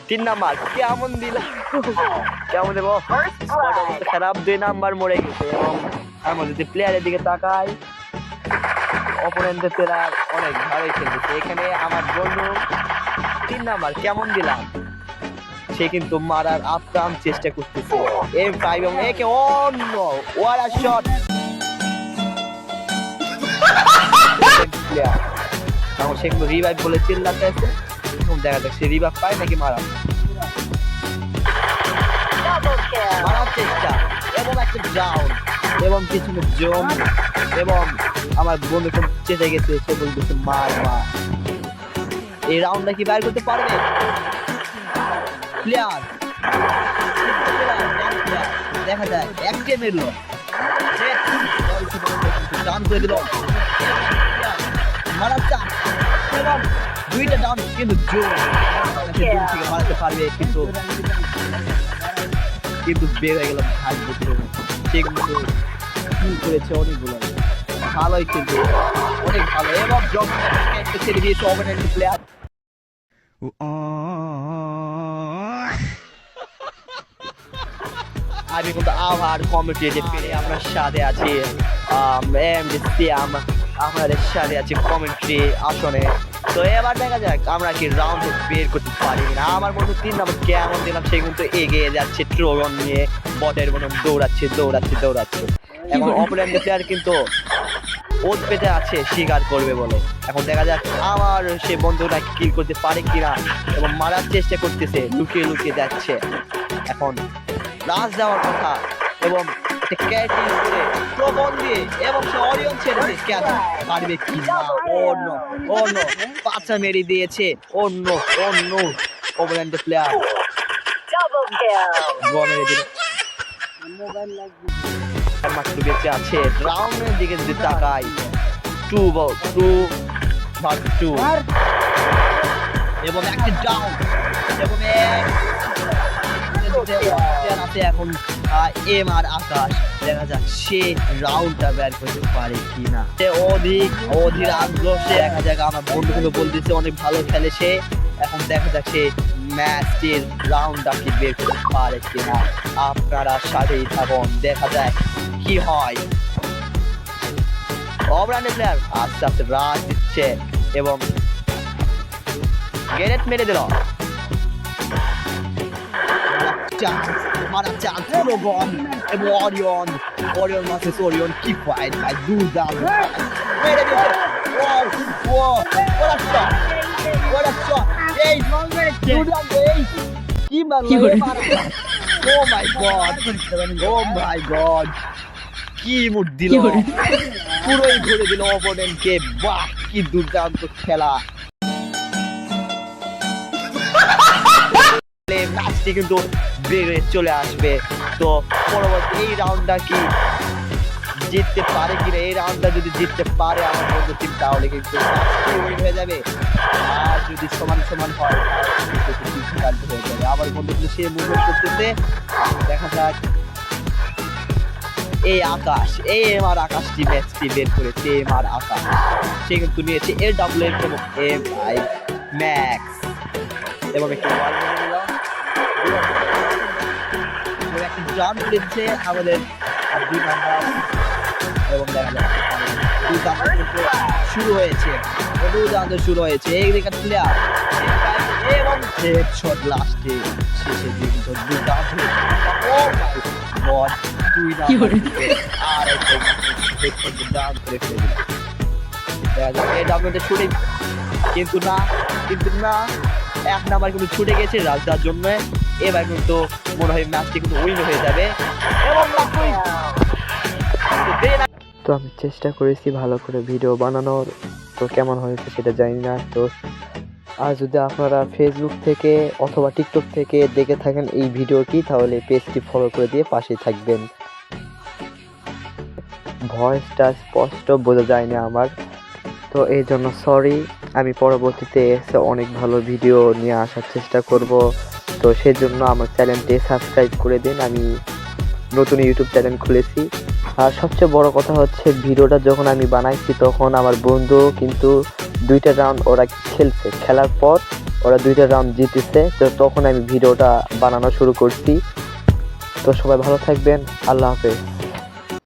3 number কেমন দিলাম, কেমন দেবো স্কোয়াড অবস্থা খারাপ, 2 নাম্বার মরে গেছে। এবং আমরা যদি প্লেয়ারের দিকে তাকাই, অপোনেন্টের প্লেয়ার অনেক ভালোই খেলতেছে। এখানে আমার বন্ধু 3 নাম্বার কেমন দিলাম, সে কিন্তু মারার আপ্রাণ চেষ্টা করতেছে। M5 এবং একে অন্য ওয়ার শট প্লেয়ার, এখন সে কিন্তু রিভাইভ বলে চিল্লাতে আছে। এখন দেখা যাক সে রিভাইভ পায় নাকি মারার চেষ্টা এবং একটা ডাউন এবং পিছনে জোন। এবং আমার বন্ধু খুব চেতে গেছে, সে বলতেছে মার মার। এই রাউন্ডটা কি বাইর করতে পারবে প্লেয়ার? দেখা যায় এককে মেরলো, ডাউন করে দিল মারার চাপ এবং 2টা ডাউন। কিন্তু জোন থেকে মারাতে পারবে, কিন্তু বের হয়ে গেল ভাগ্য। সে কিন্তু করেছে অনেকগুলো, ভালোই কিন্তু অনেক ভালো। এবং ছেড়ে দিয়েছে অপোনেন্ট প্লেয়ার। আমি কিন্তু আবার কমেন্টেটর পেরে আপনার সাথে আছি, আপনাদের সাথে আছি কমেন্ট্রি আসনে। তো এবার দেখা যাক আমরা কি রাউন্ড বের করতে পারি না। আমার বন্ধু 3 নাম্বার কেমন দিলাম, সে কিন্তু এগিয়ে যাচ্ছে ট্রোগন নিয়ে, বটের মতো দৌড়াচ্ছে। এখন অপোনেন্ট প্লেয়ার কিন্তু ওত পেতে আছে শিকার করবে বলে। এখন দেখা যাক আমার সে বন্ধুটা কিল করতে পারে কিনা, এবং মারার চেষ্টা করতেছে, লুকিয়ে যাচ্ছে। এখন লাশ যাওয়ার কথা এবং ক্যাটিং করে প্রবন দিয়ে এবং সে অরিয়ন ছেড়েছে, কেন পারবে কি না? অন্য পাঁচা মেরে দিয়েছে অন্য অপোনেন্ট প্লেয়ার মেরে দিল। মাত্র বেঁচে আছে। রাউন্ডের দিকে যদি তাকাই, 2 এবং একটা ডাউন এবং এখন এম আর আকাশ। দেখা যাক সে রাউন্ডটা বের করতে পারে কিনা। সে অধীর আগ্রহ, সে দেখা যাক আমার বন্ধুগুলো বলতেছে অনেক ভালো খেলে সে। এখন দেখা যাক সে ম্যাচটির রাউন্ডটা কি বের করতে পারে কিনা। আপনারা সাথেই থাকুন, দেখা যায় কি হয়। অবরানের প্লেয়ার আস্তে আস্তে রাশ দিচ্ছে এবং গ্রেনেড মেরে দিল। মারার চান্স প্রবন এবং অরিয়ন ভার্সেস অরিয়ন। কি ফাইট ভাই, দুর্দান্ত মেরে দিয়েছে। what a shot এই দুর্দান্ত, এই কি মারলো, ও মাই গড কি মুড দিল, পুরোই ঘুরে দিল অপোনেন্টকে। বাহ কি দুর্দান্ত খেলা। ম্যাচটি কিন্তু বেড়ে চলে আসবে। তো পরবর্তী এই রাউন্ডটা কি জিততে পারে কিনা, এই রাউন্ডটা যদি জিততে পারে আমার বন্ধু টিম, তাহলে কিন্তু হয়ে যাবে। আর যদি সমান হয় হয়ে যাবে। আমার বন্ধু কিন্তু সে মুভমেন্ট করতেছে। দেখা যাক এই এমআর আকাশটি ম্যাচটি বের করেছে। এমআর আকাশ সে কিন্তু নিয়েছে AWM এবং M5 ম্যাক্স এবং একটু ওয়াল মেরে দিল। একটা জাম্প দিচ্ছে আমাদের 2 নাম্বার এবং দেখা যাচ্ছে শুরু হয়েছে এইদিকে প্লেয়ার এবং হেডশট লাস্টে শেষে কিন্তু দুর্দান্ত। ও মাই গড 2 নাম্বার আর একটা হেডশট ডাউন করে ফেলে দিল। দেখা যাচ্ছে AWM শুটিং কিন্তু না 1 নাম্বার কিন্তু ছুটে গেছে রাজদার জন্য। এবার কিন্তু মনে হয় ম্যাচটি কিন্তু উইন হয়ে যাবে। তো আমি চেষ্টা করেছি ভালো করে ভিডিও বানানোর, তো কেমন হয়েছে সেটা জানি না। তো আর যদি আপনারা ফেসবুক থেকে অথবা টিকটক থেকে দেখে থাকেন এই ভিডিওটি, তাহলে পেজটি ফলো করে দিয়ে পাশেই থাকবেন। ভয়েসটা স্পষ্ট বোঝা যায়নি আমার, তো এই জন্য সরি। আমি পরবর্তীতে এসে অনেক ভালো ভিডিও নিয়ে আসার চেষ্টা করব। তো সেজন্য আমার চ্যানেলটি সাবস্ক্রাইব করে দিন। আমি নতুন ইউটিউব চ্যানেল খুলেছি। আর সবচেয়ে বড় কথা হচ্ছে, ভিডিওটা যখন আমি বানাইছি তখন আমার বন্ধু কিন্তু 2টা রাউন্ড ওরা খেলার পর ওরা 2টা রাউন্ড জিতেছে, তো তখন আমি ভিডিওটা বানানো শুরু করছি। তো সবাই ভালো থাকবেন, আল্লাহ হাফেজ।